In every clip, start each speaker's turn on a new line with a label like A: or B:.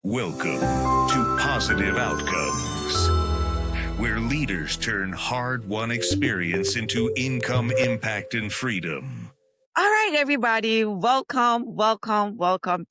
A: Welcome to Positive Outcomes, where leaders turn hard-won experience into income, impact, and freedom.
B: All right, everybody, welcome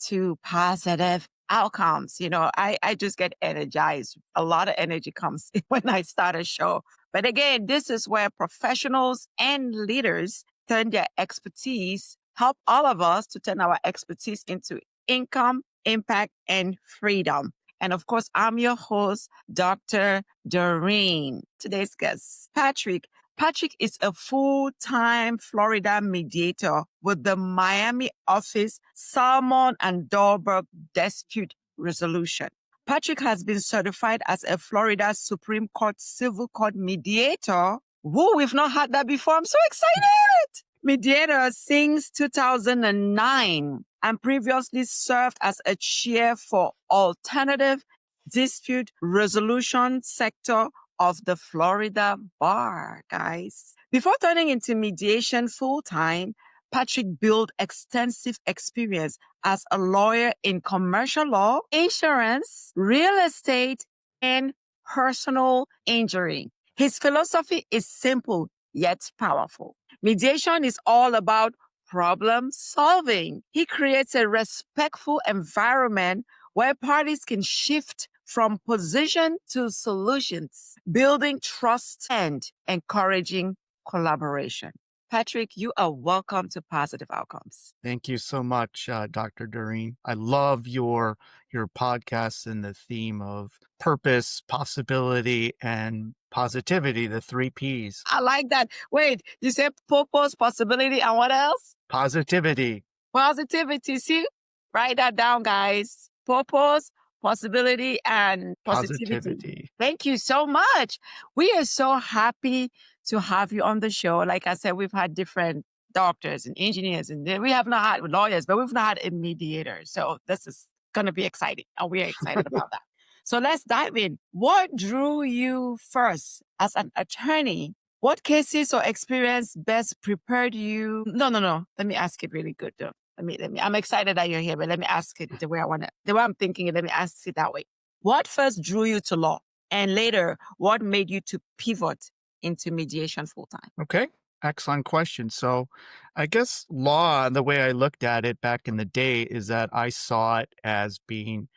B: to Positive Outcomes. I just get energized. A lot of energy comes when I start a show. But again, this is where professionals and leaders turn their expertise, help all of us to turn our expertise into income, impact, and freedom. And of course, I'm your host, Dr. Doreen. Today's guest, Patrick. Patrick is a full-time Florida mediator with the Miami office, Salmon and Dahlberg Dispute Resolution. Patrick has been certified as a Florida Supreme Court Civil Court mediator. Whoa, we've not had that before. I'm so excited. Mediator since 2009 and previously served as a chair for alternative dispute resolution sector of the Florida bar, guys. Before turning into mediation full-time, Patrick built extensive experience as a lawyer in commercial law, insurance, real estate, and personal injury. His philosophy is simple yet powerful. Mediation is all about problem solving. He creates a respectful environment where parties can shift from position to solutions, building trust and encouraging collaboration. Patrick, you are welcome to Positive Outcomes.
C: Thank you so much, Dr. Doreen. I love your podcast and the theme of purpose, possibility, and positivity, the 3 Ps.
B: I like that. Wait, you said purpose, possibility, and what else?
C: Positivity.
B: Positivity. See, write that down, guys. Purpose, possibility, and positivity. Thank you so much. We are so happy to have you on the show. Like I said, we've had different doctors and engineers, and we have not had lawyers, but we've not had a mediator. So this is going to be exciting, and we are excited about that. So let's dive in. What drew you first as an attorney? What cases or experience best prepared you? No. Let me ask it really good though. Let me. I'm excited that you're here, but let me ask it the way I'm thinking it. Let me ask it that way. What first drew you to law? And later, what made you to pivot into mediation full time?
C: Okay. Excellent question. So I guess law, the way I looked at it back in the day is that I saw it as being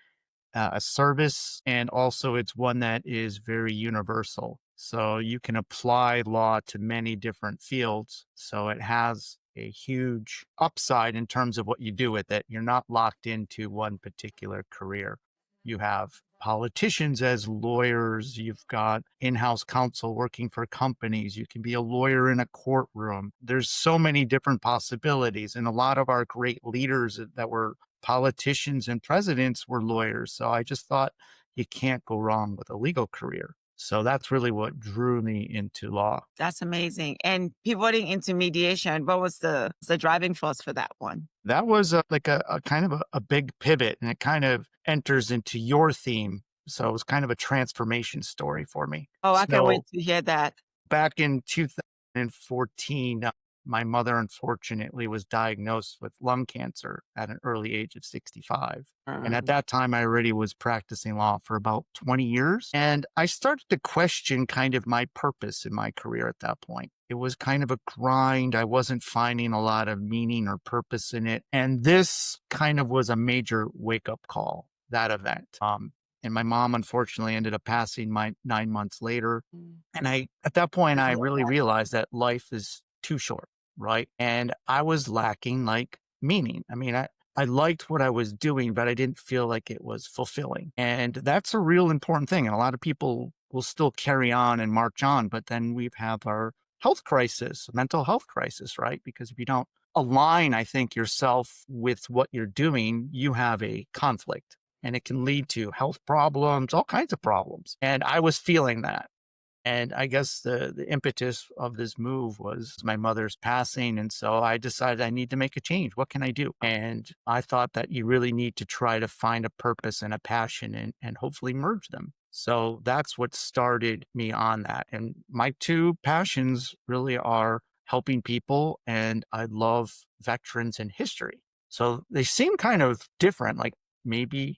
C: a service, and also it's one that is very universal. So you can apply law to many different fields. So it has a huge upside in terms of what you do with it. You're not locked into one particular career. You have politicians as lawyers. You've got in-house counsel working for companies. You can be a lawyer in a courtroom. There's so many different possibilities. And a lot of our great leaders that were politicians and presidents were lawyers. So I just thought you can't go wrong with a legal career. So that's really what drew me into law.
B: That's amazing. And pivoting into mediation, what was the driving force for that one?
C: That was a kind of a big pivot, and it kind of enters into your theme. So it was kind of a transformation story for me.
B: Oh, I can't wait to hear that.
C: Back in 2014, my mother, unfortunately, was diagnosed with lung cancer at an early age of 65. And at that time, I already was practicing law for about 20 years. And I started to question kind of my purpose in my career at that point. It was kind of a grind. I wasn't finding a lot of meaning or purpose in it. And this kind of was a major wake-up call, that event. And my mom, unfortunately, ended up passing 9 months later. And at that point, I really realized that life is too short, right? And I was lacking meaning. I mean, I liked what I was doing, but I didn't feel like it was fulfilling. And that's a real important thing. And a lot of people will still carry on and march on, but then we have our health crisis, mental health crisis, right? Because if you don't align, I think, yourself with what you're doing, you have a conflict, and it can lead to health problems, all kinds of problems. And I was feeling that. And I guess the impetus of this move was my mother's passing. And so I decided I need to make a change. What can I do? And I thought that you really need to try to find a purpose and a passion and hopefully merge them. So that's what started me on that. And my 2 passions really are helping people, and I love veterans and history. So they seem kind of different, like maybe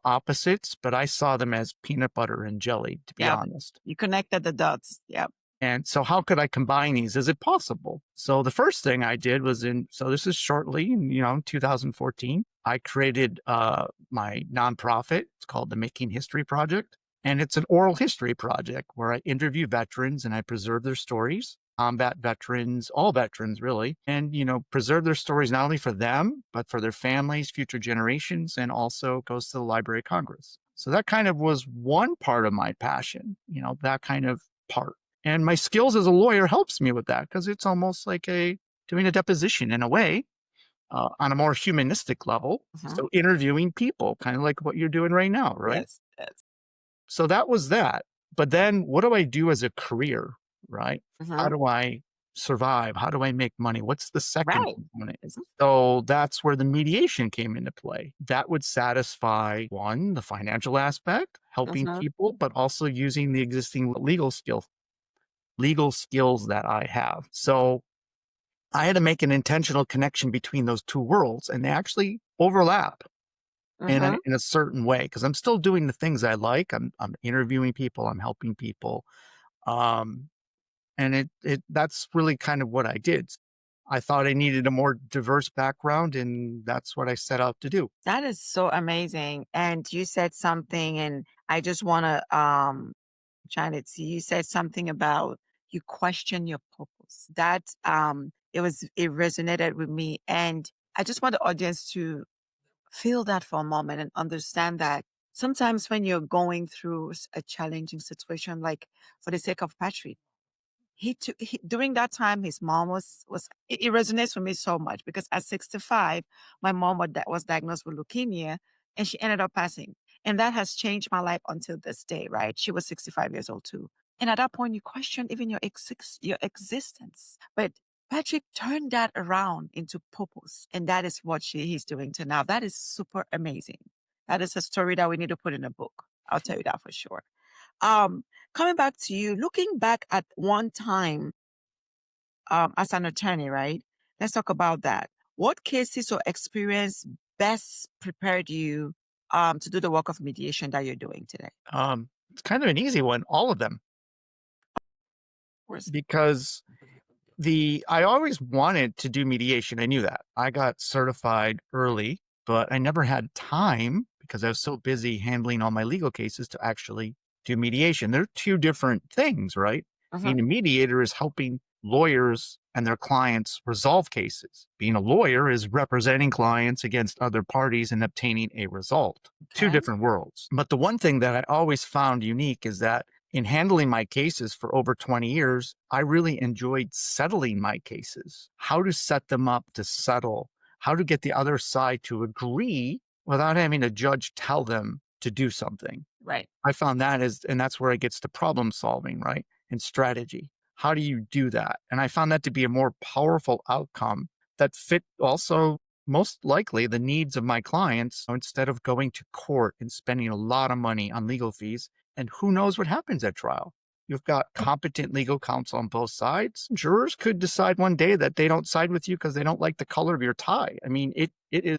C: opposites, but I saw them as peanut butter and jelly, to be
B: Yeah.
C: honest.
B: You connected the dots. Yeah.
C: And so how could I combine these? Is it possible? So the first thing I did was so this is shortly in, 2014, I created my nonprofit. It's called the Making History Project. And it's an oral history project where I interview veterans and I preserve their stories, combat veterans, all veterans really, and, preserve their stories not only for them, but for their families, future generations, and also goes to the Library of Congress. So that kind of was one part of my passion, that kind of part. And my skills as a lawyer helps me with that because it's almost like doing a deposition in a way on a more humanistic level. So interviewing people, kind of like what you're doing right now, right?
B: Yes. Yes.
C: So that was that. But then what do I do as a career, right? How do I survive? How do I make money? What's the second
B: Right.
C: component? So that's where the mediation came into play. That would satisfy one, the financial aspect, helping people, but also using the existing legal skills that I have. So I had to make an intentional connection between those two worlds, and they actually overlap in a certain way because I'm still doing the things I like. I'm interviewing people, I'm helping people, and that's really kind of what I did. I thought I needed a more diverse background, and that's what I set out to do.
B: That is so amazing. And you said something, and I just want to trying to see. You said something about you question your purpose. That it resonated with me, and I just want the audience to feel that for a moment and understand that sometimes when you're going through a challenging situation, like for the sake of Patrick, during that time his mom was it resonates with me so much because at 65 my mom was diagnosed with leukemia and she ended up passing, and that has changed my life until this day. Right, she was 65 years old too, and at that point you question even your existence. But Patrick turned that around into purpose, and that is what he's doing to now. That is super amazing. That is a story that we need to put in a book. I'll tell you that for sure. um Coming back to you, looking back at one time as an attorney, right? Let's talk about that. What cases or experience best prepared you to do the work of mediation that you're doing today?
C: It's kind of an easy one, all of them,
B: Where's-
C: because I always wanted to do mediation. I knew that. I got certified early, but I never had time because I was so busy handling all my legal cases to actually do mediation. They're two different things, right? Being a mediator is helping lawyers and their clients resolve cases. Being a lawyer is representing clients against other parties and obtaining a result. Two
B: Okay.
C: different worlds. But the one thing that I always found unique is that in handling my cases for over 20 years, I really enjoyed settling my cases, how to set them up to settle, how to get the other side to agree without having a judge tell them to do something.
B: Right.
C: I found and that's where it gets to problem solving, right? And strategy. How do you do that? And I found that to be a more powerful outcome that fit also most likely the needs of my clients instead of going to court and spending a lot of money on legal fees. And who knows what happens at trial? You've got competent legal counsel on both sides. Jurors could decide one day that they don't side with you because they don't like the color of your tie. I mean, it is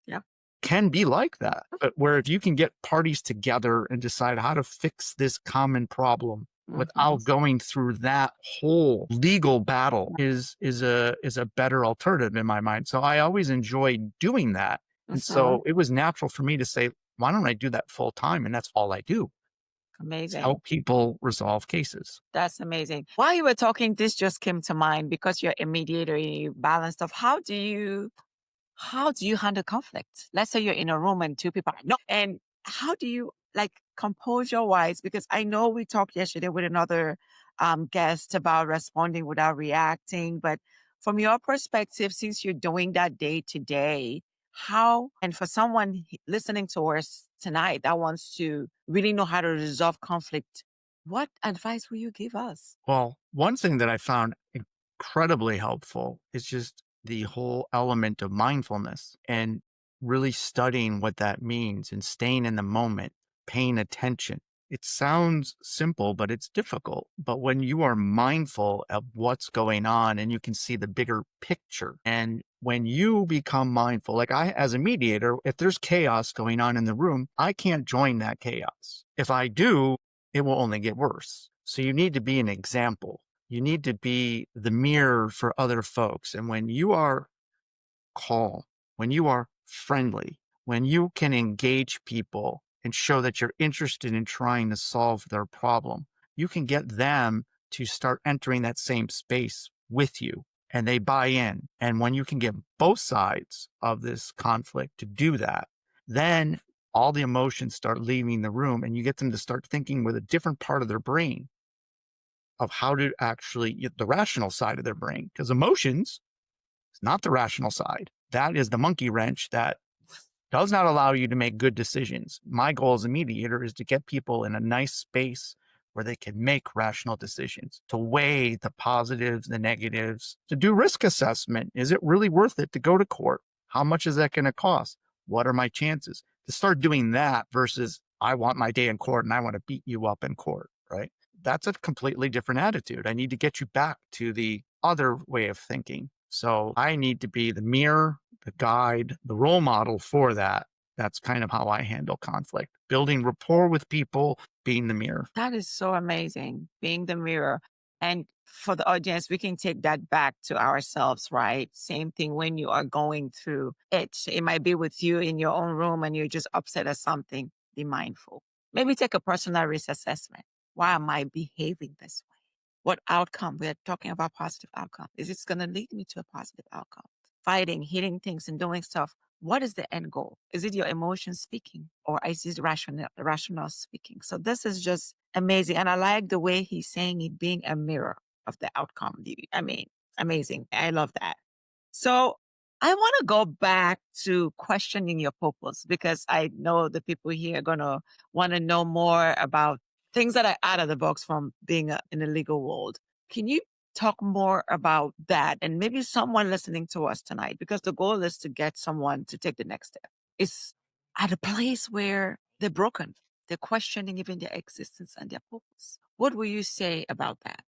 B: Yeah.
C: can be like that. But where if you can get parties together and decide how to fix this common problem without going through that whole legal battle is a better alternative in my mind. So I always enjoyed doing that. And so it was natural for me to say, why don't I do that full time? And that's all I do.
B: Amazing.
C: Help people resolve cases.
B: That's amazing. While you were talking, this just came to mind because you're a mediator, you balance stuff. How do you handle conflict? Let's say you're in a room and two people are no, and how do you composure wise? Because I know we talked yesterday with another guest about responding without reacting, but from your perspective, since you're doing that day to day, how, and for someone listening to us tonight that wants to really know how to resolve conflict, what advice will you give us?
C: Well, one thing that I found incredibly helpful is just the whole element of mindfulness and really studying what that means and staying in the moment, paying attention. It sounds simple, but it's difficult. But when you are mindful of what's going on and you can see the bigger picture and when you become mindful, like I, as a mediator, if there's chaos going on in the room, I can't join that chaos. If I do, it will only get worse. So you need to be an example. You need to be the mirror for other folks. And when you are calm, when you are friendly, when you can engage people and show that you're interested in trying to solve their problem, you can get them to start entering that same space with you and they buy in. And when you can get both sides of this conflict to do that, then all the emotions start leaving the room and you get them to start thinking with a different part of their brain of how to actually get the rational side of their brain. Because emotions is not the rational side. That is the monkey wrench that does not allow you to make good decisions. My goal as a mediator is to get people in a nice space where they can make rational decisions, to weigh the positives, the negatives, to do risk assessment. Is it really worth it to go to court? How much is that going to cost? What are my chances? To start doing that versus I want my day in court and I want to beat you up in court, right? That's a completely different attitude. I need to get you back to the other way of thinking. So I need to be the mirror, the guide, the role model for that. That's kind of how I handle conflict, building rapport with people, being the mirror.
B: That is so amazing, being the mirror. And for the audience, we can take that back to ourselves, right? Same thing when you are going through it. It might be with you in your own room and you're just upset at something. Be mindful. Maybe take a personal risk assessment. Why am I behaving this way? What outcome? We're talking about positive outcome. Is it going to lead me to a positive outcome? Fighting, hitting things, and doing stuff. What is the end goal? Is it your emotions speaking or is it rational speaking? So this is just amazing. And I like the way he's saying it being a mirror of the outcome. I mean, amazing. I love that. So I want to go back to questioning your purpose because I know the people here are going to want to know more about things that are out of the box from being in the legal world. Can you talk more about that and maybe someone listening to us tonight, because the goal is to get someone to take the next step, is at a place where they're broken, they're questioning even their existence and their purpose. What will you say about that?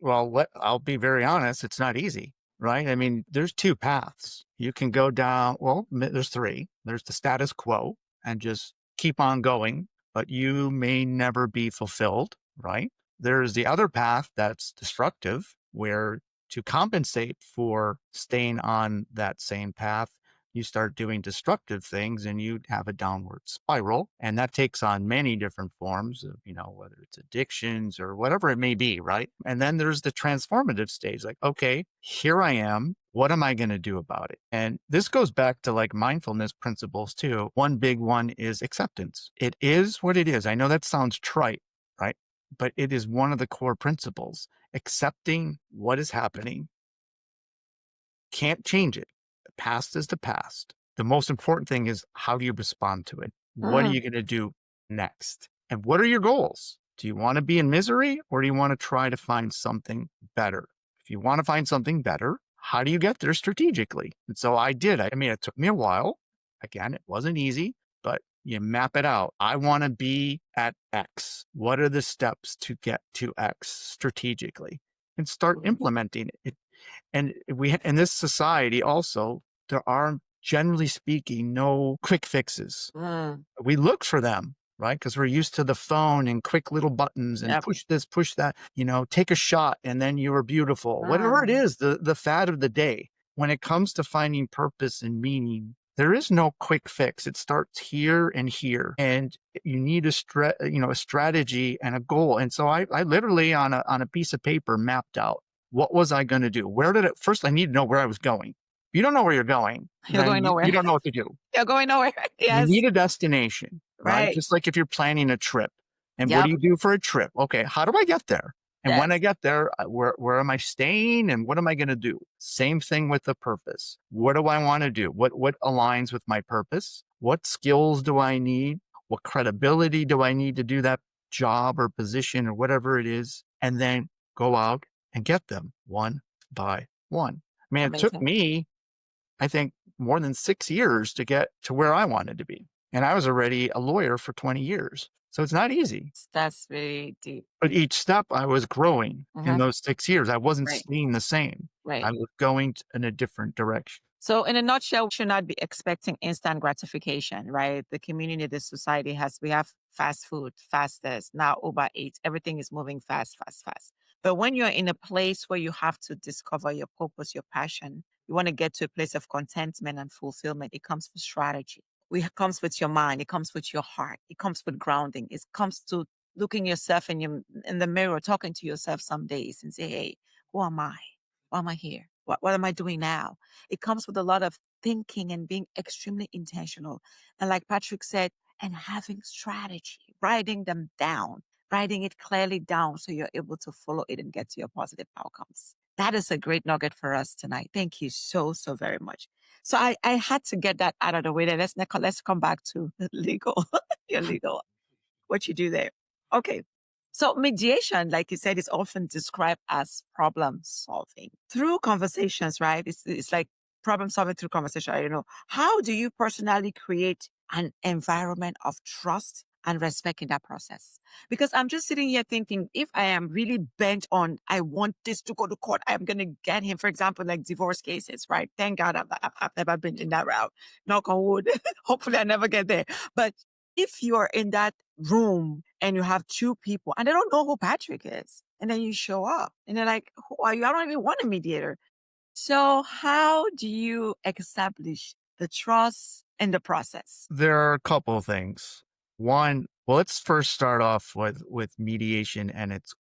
C: I'll be very honest, it's not easy, right? I mean, there's two paths. You can go down, there's three. There's the status quo and just keep on going, but you may never be fulfilled, right? There's the other path that's destructive, where to compensate for staying on that same path, you start doing destructive things and you have a downward spiral. And that takes on many different forms of, whether it's addictions or whatever it may be, right? And then there's the transformative stage, like, okay, here I am. What am I going to do about it? And this goes back to like mindfulness principles too. One big one is acceptance. It is what it is. I know that sounds trite, right? But it is one of the core principles. Accepting what is happening. Can't change it. The past is the past. The most important thing is, how do you respond to it? What are you going to do next? And what are your goals? Do you want to be in misery or do you want to try to find something better? If you want to find something better, how do you get there strategically? And so I did. I mean, it took me a while. Again, it wasn't easy, but you map it out. I want to be at X. What are the steps to get to X strategically? And start implementing it. And in this society also, there are, generally speaking, no quick fixes. We look for them, right? Because we're used to the phone and quick little buttons and push this, push that, take a shot and then you are beautiful. Whatever it is, the fad of the day. When it comes to finding purpose and meaning, there is no quick fix. It starts here and here, and you need a strategy and a goal. And so I literally on a piece of paper mapped out, what was I going to do? First, I need to know where I was going. If you don't know where you're going,
B: You're going nowhere.
C: You don't know what to do.
B: You're going nowhere. Yes.
C: You need a destination, right? Just like if you're planning a trip. And what do you do for a trip? Okay, how do I get there? And when I get there, where am I staying and what am I going to do? Same thing with the purpose. What do I want to do? What aligns with my purpose? What skills do I need? What credibility do I need to do that job or position or whatever it is? And then go out and get them one by one. I mean, it took me, I think, more than 6 years to get to where I wanted to be. And I was already a lawyer for 20 years. So it's not easy.
B: That's very deep.
C: But each step I was growing in those 6 years. I wasn't staying the same.
B: Right.
C: I was going in a different direction.
B: So, in a nutshell, we should not be expecting instant gratification, right? The community, the society we have fast food, fastest, now Uber Eats, everything is moving fast, fast, fast. But when you're in a place where you have to discover your purpose, your passion, you want to get to a place of contentment and fulfillment, it comes with strategy. It comes with your mind, it comes with your heart, it comes with grounding, it comes to looking yourself in the mirror, talking to yourself some days and say, hey, who am I? Why am I here? What am I doing now? It comes with a lot of thinking and being extremely intentional. And like Patrick said, and having strategy, writing them down, writing it clearly down so you're able to follow it and get to your positive outcomes. That is a great nugget for us tonight. Thank you so, so very much. So I had to get that out of the way. Let's come back to legal, your legal, what you do there. Okay. So mediation, like you said, is often described as problem solving through conversations, right? It's like problem solving through conversation. I don't know. How do you personally create an environment of trust and respect in that process? Because I'm just sitting here thinking, if I am really bent on, I want this to go to court, I'm going to get him, for example, like divorce cases, right? Thank God I've never been in that route. Knock on wood. Hopefully I never get there. But if you're in that room and you have two people and they don't know who Patrick is, and then you show up and they're like, who are you? I don't even want a mediator. So how do you establish the trust in the process?
C: There are a couple of things. One, well, let's first start off with mediation and its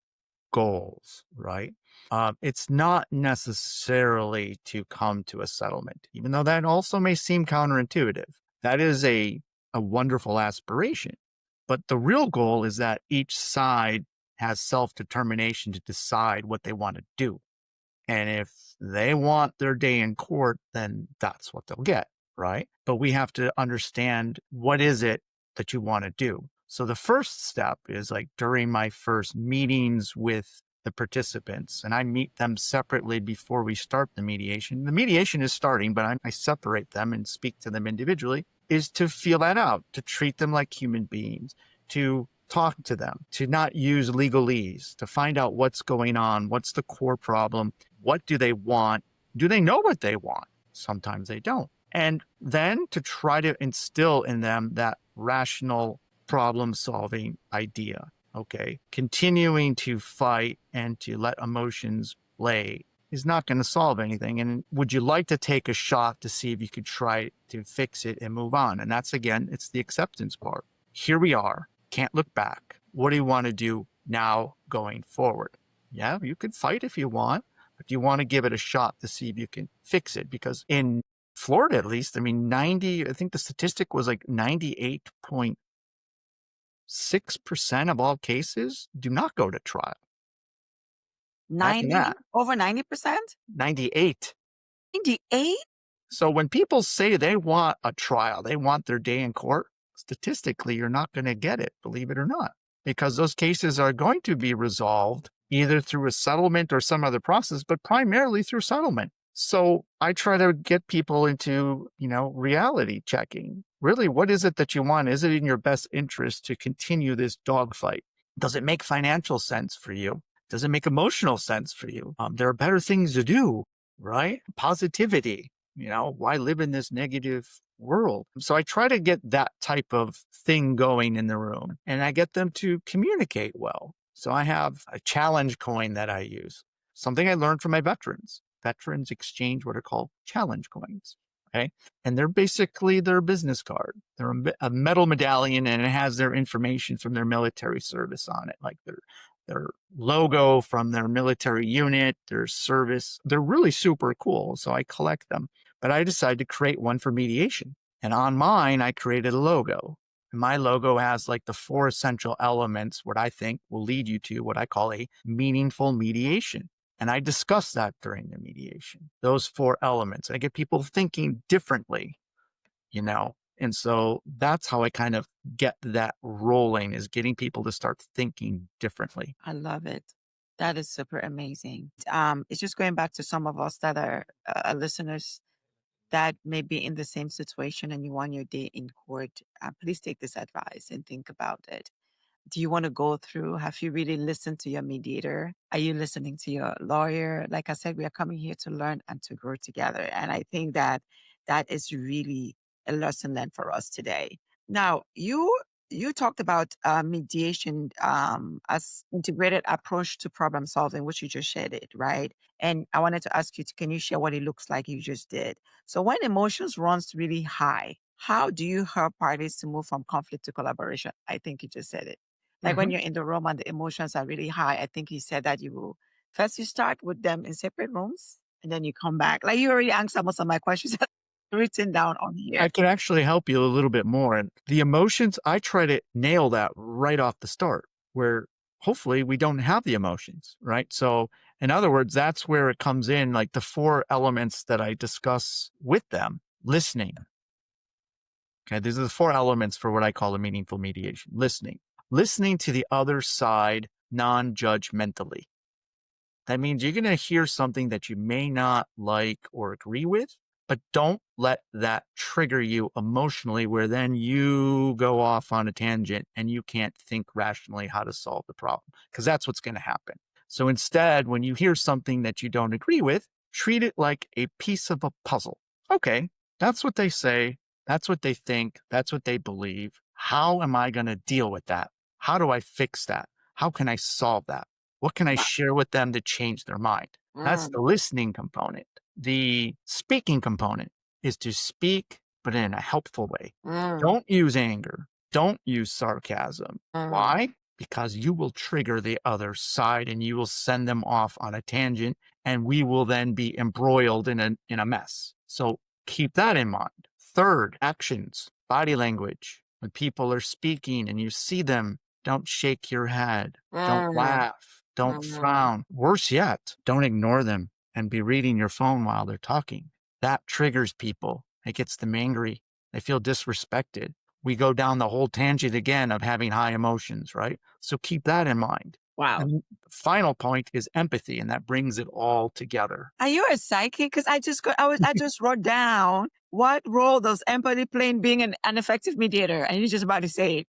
C: goals, right? It's not necessarily to come to a settlement, even though that also may seem counterintuitive. That is a wonderful aspiration. But the real goal is that each side has self-determination to decide what they want to do. And if they want their day in court, then that's what they'll get, right? But we have to understand, what is it that you want to do? So the first step is, like, during my first meetings with the participants, and I meet them separately before we start the mediation. The mediation is starting, but I separate them and speak to them individually, is to feel that out, to treat them like human beings, to talk to them, to not use legalese, to find out what's going on, what's the core problem, what do they want, do they know what they want? Sometimes they don't. And then to try to instill in them that rational problem-solving idea, okay? Continuing to fight and to let emotions play is not going to solve anything. And would you like to take a shot to see if you could try to fix it and move on? And that's, again, it's the acceptance part. Here we are. Can't look back. What do you want to do now going forward? Yeah, you can fight if you want, but you want to give it a shot to see if you can fix it. Because in Florida, at least, I mean, I think the statistic was like 98.6% of all cases do not go to trial.
B: 90, over 90%?
C: 98.
B: 98?
C: So when people say they want a trial, they want their day in court, statistically, you're not going to get it, believe it or not, because those cases are going to be resolved either through a settlement or some other process, but primarily through settlement. So I try to get people into, reality checking. Really, what is it that you want? Is it in your best interest to continue this dogfight? Does it make financial sense for you? Does it make emotional sense for you? There are better things to do, right? Positivity. Why live in this negative world? So I try to get that type of thing going in the room, and I get them to communicate well. So I have a challenge coin that I use, something I learned from my veterans. Veterans exchange what are called challenge coins. Okay. And they're basically their business card. They're a metal medallion, and it has their information from their military service on it, like their logo from their military unit, their service. They're really super cool. So I collect them. But I decided to create one for mediation. And on mine, I created a logo. And my logo has like the 4 essential elements, what I think will lead you to what I call a meaningful mediation. And I discuss that during the mediation, those 4 elements. I get people thinking differently, And so that's how I kind of get that rolling, is getting people to start thinking differently.
B: I love it. That is super amazing. It's just going back to some of us that are listeners that may be in the same situation and you want your day in court. Please take this advice and think about it. do you want to go through? Have you really listened to your mediator? Are you listening to your lawyer? Like I said, we are coming here to learn and to grow together. And I think that that is really a lesson learned for us today. Now, you talked about mediation as integrated approach to problem solving, which you just shared it, right? And I wanted to ask you, can you share what it looks like you just did? So when emotions runs really high, how do you help parties to move from conflict to collaboration? I think you just said it. Like when you're in the room and the emotions are really high, I think you said that you will first you start with them in separate rooms and then you come back. Like you already answered most of my questions written down on here.
C: I can actually help you a little bit more. And the emotions, I try to nail that right off the start, where hopefully we don't have the emotions, right? So, in other words, that's where it comes in, like the 4 elements that I discuss with them. Listening. Okay, these are the 4 elements for what I call a meaningful mediation. Listening to the other side non-judgmentally. That means you're going to hear something that you may not like or agree with, but don't let that trigger you emotionally where then you go off on a tangent and you can't think rationally how to solve the problem, because that's what's going to happen. So instead, when you hear something that you don't agree with, treat it like a piece of a puzzle. Okay, that's what they say. That's what they think. That's what they believe. How am I going to deal with that? How do I fix that? How can I solve that? What can I share with them to change their mind? That's the listening component. The speaking component is to speak, but in a helpful way. Don't use anger. Don't use sarcasm. Why? Because you will trigger the other side and you will send them off on a tangent, and we will then be embroiled in a mess. So keep that in mind. Third, actions, body language. When people are speaking and you see them, don't shake your head. Don't laugh. Don't frown. Worse yet, don't ignore them and be reading your phone while they're talking. That triggers people. It gets them angry. They feel disrespected. We go down the whole tangent again of having high emotions, right? So keep that in mind.
B: Wow.
C: And the final point is empathy, and that brings it all together.
B: Are you a psychic? Because I just wrote down what role does empathy play in being an effective mediator, and you're just about to say it.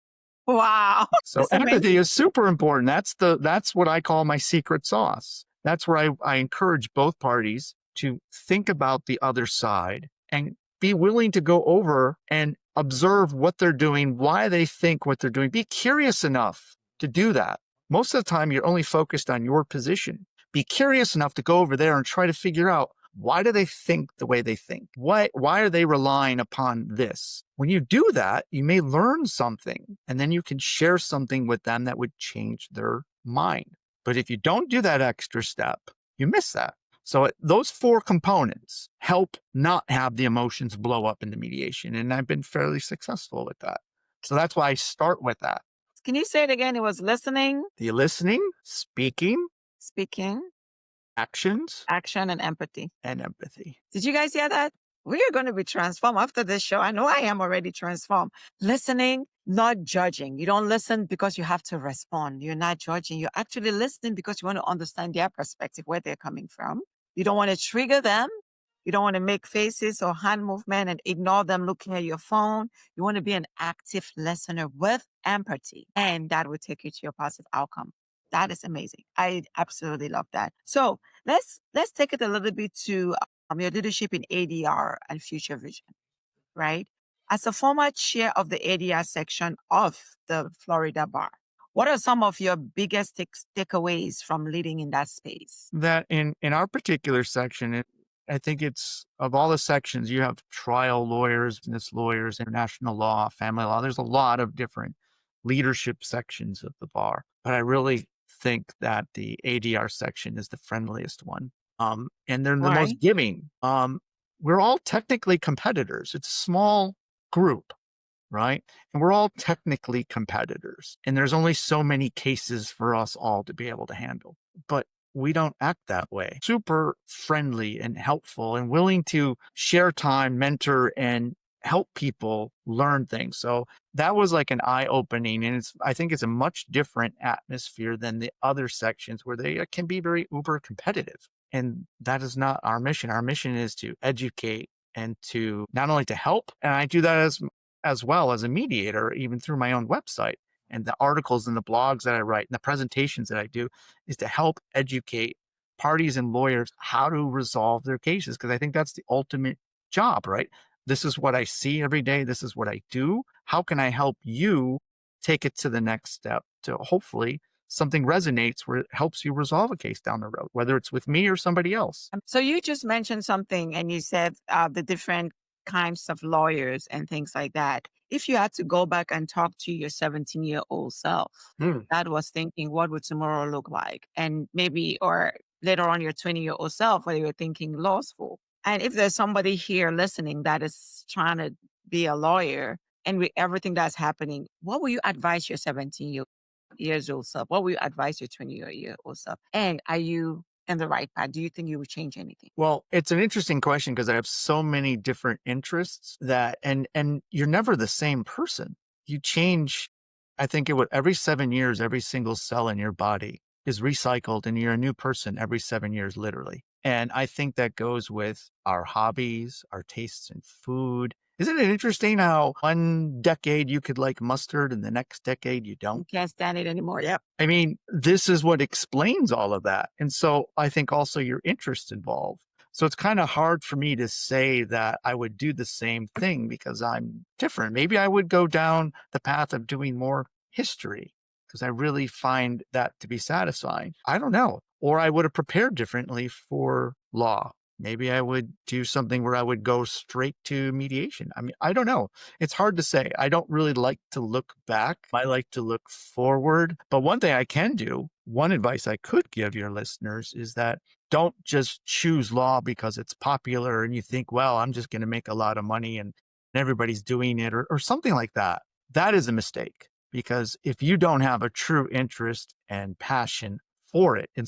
B: Wow.
C: So
B: That's
C: empathy
B: amazing.
C: is super important. That's what I call my secret sauce. That's where I encourage both parties to think about the other side and be willing to go over and observe what they're doing, why they think what they're doing. Be curious enough to do that. Most of the time, you're only focused on your position. Be curious enough to go over there and try to figure out, why do they think the way they think? Why are they relying upon this? When you do that, you may learn something, and then you can share something with them that would change their mind. But if you don't do that extra step, you miss that. So those 4 components help not have the emotions blow up in the mediation. And I've been fairly successful with that. So that's why I start with that.
B: Can you say it again? It was listening,
C: The listening, speaking,
B: speaking,
C: actions,
B: action, and empathy.
C: and empathy.
B: Did you guys hear that? We are going to be transformed after this show. I know I am already transformed. Listening, not judging. You don't listen because you have to respond. You're not judging. You're actually listening because you want to understand their perspective, where they're coming from. You don't want to trigger them. You don't want to make faces or hand movement and ignore them looking at your phone. You want to be an active listener with empathy, and that will take you to your positive outcome. That is amazing. I absolutely love that. So let's take it a little bit to your leadership in ADR and future vision, right? As a former chair of the ADR section of the Florida Bar, what are some of your biggest takeaways from leading in that space?
C: That in our particular section, I think it's, of all the sections, you have trial lawyers, business lawyers, international law, family law. There's a lot of different leadership sections of the bar. But I really think that the ADR section is the friendliest one. And they're the
B: Why?
C: most giving. We're all technically competitors. It's a small group, right? And we're all technically competitors. And there's only so many cases for us all to be able to handle. But we don't act that way. Super friendly and helpful and willing to share time, mentor, and help people learn things. So that was like an eye-opening. And I think it's a much different atmosphere than the other sections where they can be very uber competitive. And that is not our mission. Our mission is to educate and to not only to help, and I do that as well as a mediator, even through my own website. and the articles and the blogs that I write and the presentations that I do is to help educate parties and lawyers how to resolve their cases. Because I think that's the ultimate job, right? This is what I see every day. This is what I do. How can I help you take it to the next step to hopefully something resonates where it helps you resolve a case down the road, whether it's with me or somebody else?
B: So you just mentioned something and you said the different kinds of lawyers and things like that. If you had to go back and talk to your 17-year-old self
C: Hmm.
B: that was thinking, what would tomorrow look like? And maybe, or later on, your 20-year-old self, where you were thinking law school. And if there's somebody here listening that is trying to be a lawyer and with everything that's happening, what will you advise your 17-years old self? What will you advise your 20-year-old self? And are you in the right path? Do you think you would change anything?
C: Well, it's an interesting question because I have so many different interests that and you're never the same person. You change, I think it would every 7 years, every single cell in your body is recycled and you're a new person every 7 years, literally. And I think that goes with our hobbies, our tastes in food. Isn't it interesting how 1 decade you could like mustard and the next decade you don't?
B: You can't stand it anymore. Yep.
C: I mean, this is what explains all of that. And so I think also your interests involved. So it's kind of hard for me to say that I would do the same thing because I'm different. Maybe I would go down the path of doing more history because I really find that to be satisfying. I don't know. Or I would have prepared differently for law. Maybe I would do something where I would go straight to mediation. I mean, I don't know. It's hard to say. I don't really like to look back. I like to look forward. But one thing I can do, one advice I could give your listeners is that don't just choose law because it's popular and you think, well, I'm just going to make a lot of money and everybody's doing it or something like that. That is a mistake because if you don't have a true interest and passion for it, in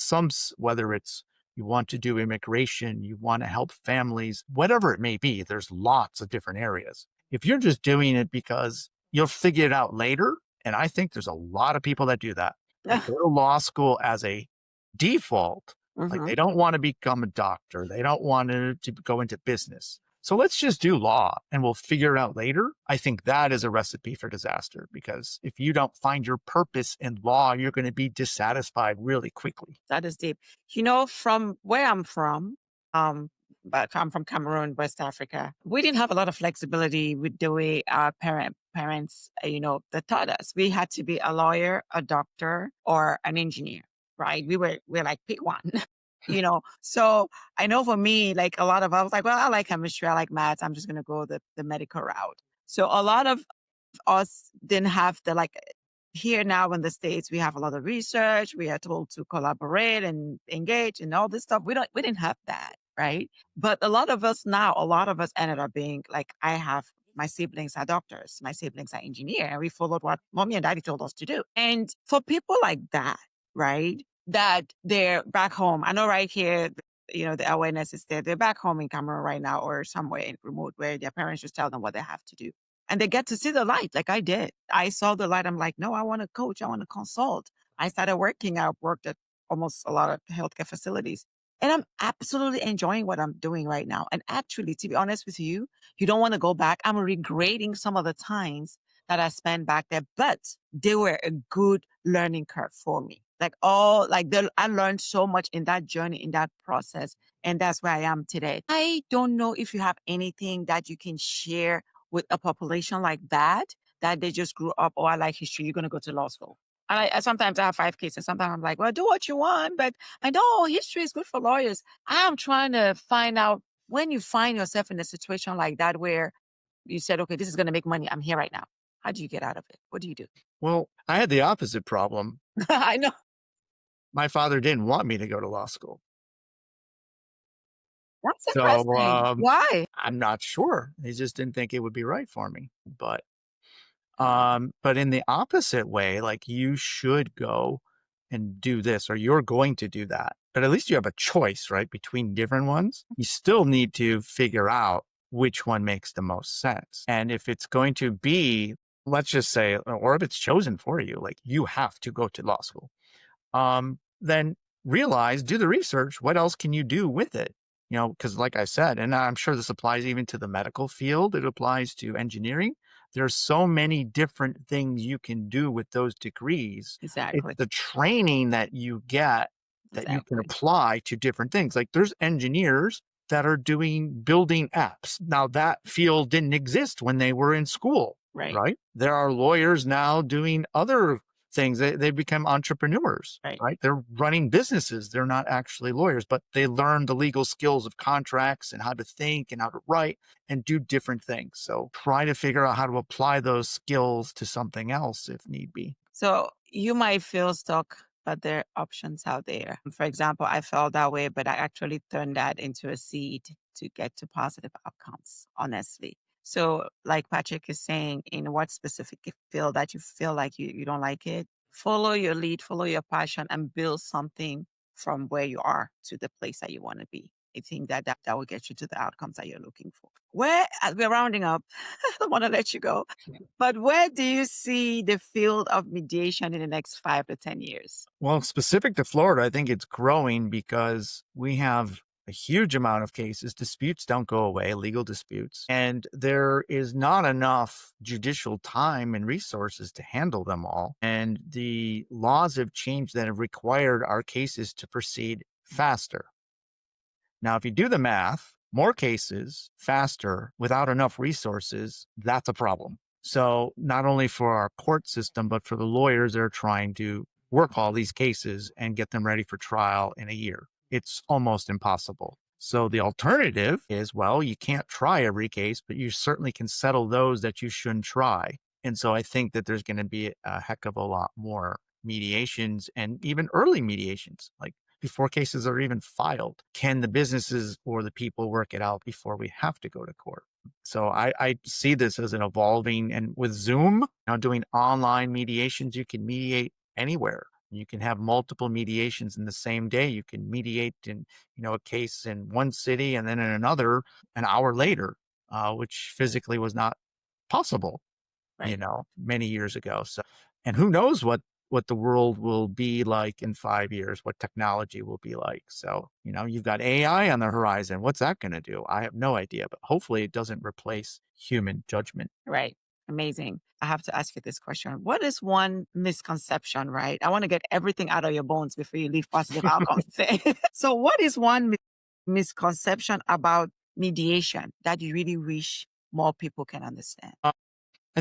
C: whether it's you want to do immigration, you want to help families, whatever it may be, there's lots of different areas. If you're just doing it because you'll figure it out later, and I think there's a lot of people that do that. They go to law school as a default, like
B: Mhm.
C: they don't want to become a doctor, they don't want to go into business. So let's just do law and we'll figure it out later. I think that is a recipe for disaster because if you don't find your purpose in law, you're going to be dissatisfied really quickly.
B: That is deep. From where I'm from, but I'm from Cameroon, West Africa. We didn't have a lot of flexibility with the way our parents, that taught us. We had to be a lawyer, a doctor, or an engineer, right? We're like pick one. So I know for me, like a lot of I was like, well, I like chemistry, I like maths. I'm just gonna go the medical route. So a lot of us didn't have the like here now in the States, we have a lot of research. We are told to collaborate and engage and all this stuff. We didn't have that, right? But a lot of us ended up being like, I have my siblings are doctors, my siblings are engineer, and we followed what mommy and daddy told us to do. And for people like that, right, that they're back home, I know right here, the awareness is there. They're back home in Cameroon right now or somewhere in remote where their parents just tell them what they have to do and they get to see the light like I did. I saw the light. I'm like, no, I want to coach. I want to consult. I started working. I worked at almost a lot of healthcare facilities. And I'm absolutely enjoying what I'm doing right now. And actually, to be honest with you, you don't want to go back. I'm regretting some of the times that I spent back there, but they were a good learning curve for me. I learned so much in that journey, in that process. And that's where I am today. I don't know if you have anything that you can share with a population like that they just grew up, oh, I like history, you're going to go to law school. And I sometimes I have 5 kids, and sometimes I'm like, well, do what you want, but I know history is good for lawyers. I'm trying to find out when you find yourself in a situation like that where you said, okay, this is going to make money. I'm here right now. How do you get out of it? What do you do?
C: Well, I had the opposite problem.
B: I know.
C: My father didn't want me to go to law school.
B: That's
C: So
B: interesting. Why?
C: I'm not sure. He just didn't think it would be right for me. But in the opposite way, like you should go and do this, or you're going to do that. But at least you have a choice, right? Between different ones. You still need to figure out which one makes the most sense. And if it's going to be, let's just say, or if it's chosen for you, like you have to go to law school, then realize, do the research. What else can you do with it? Because like I said, and I'm sure this applies even to the medical field, it applies to engineering. There's so many different things you can do with those degrees. It's
B: Exactly.
C: the training that you get that you can
B: Exactly.
C: apply to different things. Like there's engineers that are building apps. Now that field didn't exist when they were in school,
B: Right.
C: right? There are lawyers now doing other things. They become entrepreneurs,
B: Right.
C: right? They're running businesses. They're not actually lawyers, but they learn the legal skills of contracts and how to think and how to write and do different things. So try to figure out how to apply those skills to something else if need be.
B: So you might feel stuck, but there are options out there. For example, I felt that way, but I actually turned that into a seed to get to positive outcomes, honestly. So, like Patrick is saying, in what specific field that you feel like you don't like it, follow your lead, follow your passion, and build something from where you are to the place that you want to be. I think that will get you to the outcomes that you're looking for. We're rounding up. I don't want to let you go. But where do you see the field of mediation in the next 5 to 10 years?
C: Well, specific to Florida, I think it's growing because we have a huge amount of cases. Disputes don't go away, legal disputes. And there is not enough judicial time and resources to handle them all. And the laws have changed that have required our cases to proceed faster. Now, if you do the math, more cases faster without enough resources, that's a problem. So not only for our court system, but for the lawyers that are trying to work all these cases and get them ready for trial in a year, it's almost impossible. So the alternative is, well, you can't try every case, but you certainly can settle those that you shouldn't try. And so I think that there's going to be a heck of a lot more mediations and even early mediations, like before cases are even filed. Can the businesses or the people work it out before we have to go to court? So I see this as an evolving, and with Zoom now doing online mediations, you can mediate anywhere. You can have multiple mediations in the same day. You can mediate in, a case in one city and then in another an hour later, which physically was not possible,
B: Right.
C: many years ago. So, and who knows what the world will be like in 5 years, what technology will be like. So, you've got AI on the horizon. What's that going to do? I have no idea, but hopefully it doesn't replace human judgment.
B: Right. Amazing. I have to ask you this question. What is one misconception, right? I want to get everything out of your bones before you leave positive outcomes today. So, what is one misconception about mediation that you really wish more people can understand?
C: I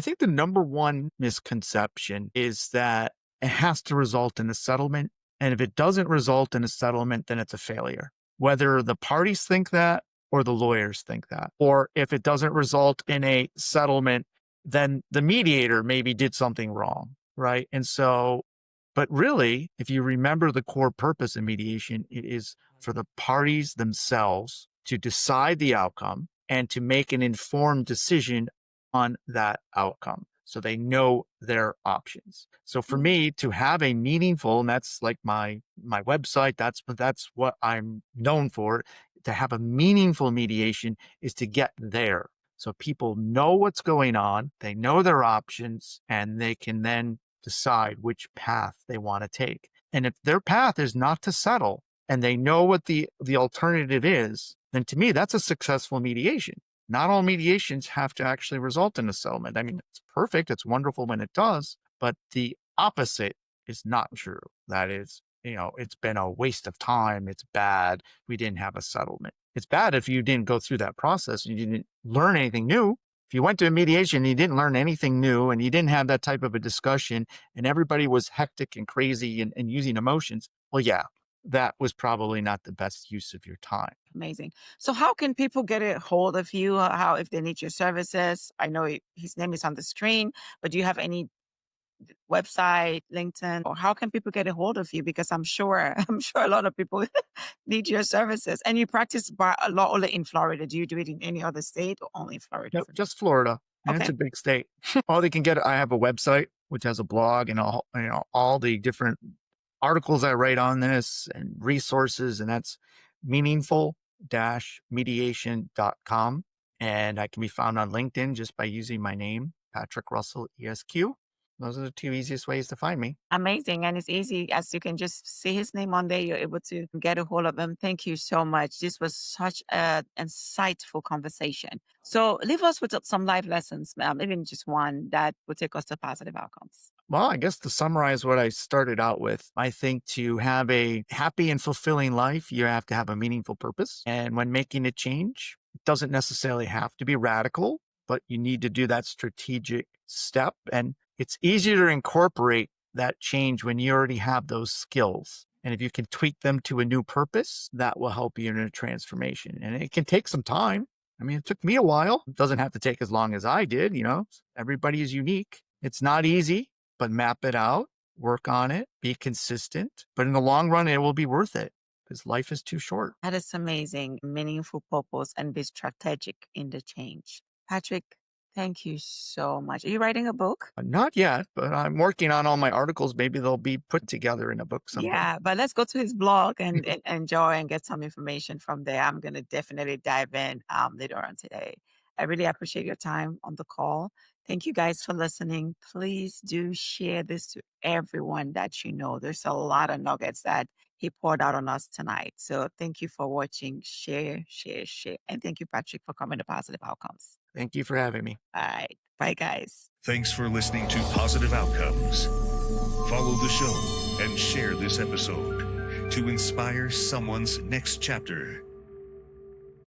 C: think the number one misconception is that it has to result in a settlement. And if it doesn't result in a settlement, then it's a failure. Whether the parties think that or the lawyers think that. Or if it doesn't result in a settlement, then the mediator maybe did something wrong. Right. And so, but really, if you remember the core purpose of mediation, it is for the parties themselves to decide the outcome and to make an informed decision on that outcome. So they know their options. So for me to have a meaningful, and that's like my website, that's what I'm known for, to have a meaningful mediation is to get there. So people know what's going on, they know their options, and they can then decide which path they want to take. And if their path is not to settle and they know what the alternative is, then to me, that's a successful mediation. Not all mediations have to actually result in a settlement. I mean, it's perfect. It's wonderful when it does, but the opposite is not true. That is, it's been a waste of time. It's bad. We didn't have a settlement. It's bad if you didn't go through that process and you didn't learn anything new. If you went to a mediation and you didn't learn anything new and you didn't have that type of a discussion and everybody was hectic and crazy and using emotions, well, yeah, that was probably not the best use of your time.
B: Amazing. So, how can people get a hold of you? How, if they need your services? I know his name is on the screen, but do you have any website, LinkedIn, or how can people get a hold of you? Because I'm sure, I'm sure a lot of people need your services. And you practice law only in Florida. Do you do it in any other state or only in Florida?
C: Nope, just Florida. And it's
B: Okay.
C: a big state. All they can get, I have a website which has a blog and all the different articles I write on this and resources, and that's meaningful-mediation.com. And I can be found on LinkedIn just by using my name, Patrick Russell ESQ. Those are the two easiest ways to find me.
B: Amazing. And it's easy as you can just see his name on there. You're able to get a hold of him. Thank you so much. This was such an insightful conversation. So leave us with some life lessons, even just one that would take us to positive outcomes.
C: Well, I guess to summarize what I started out with, I think to have a happy and fulfilling life, you have to have a meaningful purpose. And when making a change, it doesn't necessarily have to be radical, but you need to do that strategic step. And it's easier to incorporate that change when you already have those skills. And if you can tweak them to a new purpose, that will help you in a transformation. And it can take some time. I mean, it took me a while. It doesn't have to take as long as I did. Everybody is unique. It's not easy, but map it out, work on it, be consistent. But in the long run, it will be worth it because life is too short.
B: That is amazing. Meaningful purpose and be strategic in the change. Patrick, thank you so much. Are you writing a book?
C: Not yet, but I'm working on all my articles. Maybe they'll be put together in a book someday.
B: Yeah, but let's go to his blog and enjoy and get some information from there. I'm going to definitely dive in later on today. I really appreciate your time on the call. Thank you guys for listening. Please do share this to everyone that you know. There's a lot of nuggets that he poured out on us tonight. So thank you for watching. Share, share, share. And thank you, Patrick, for coming to Positive Outcomes.
C: Thank you for having me.
B: All right. Bye, guys.
A: Thanks for listening to Positive Outcomes. Follow the show and share this episode to inspire someone's next chapter.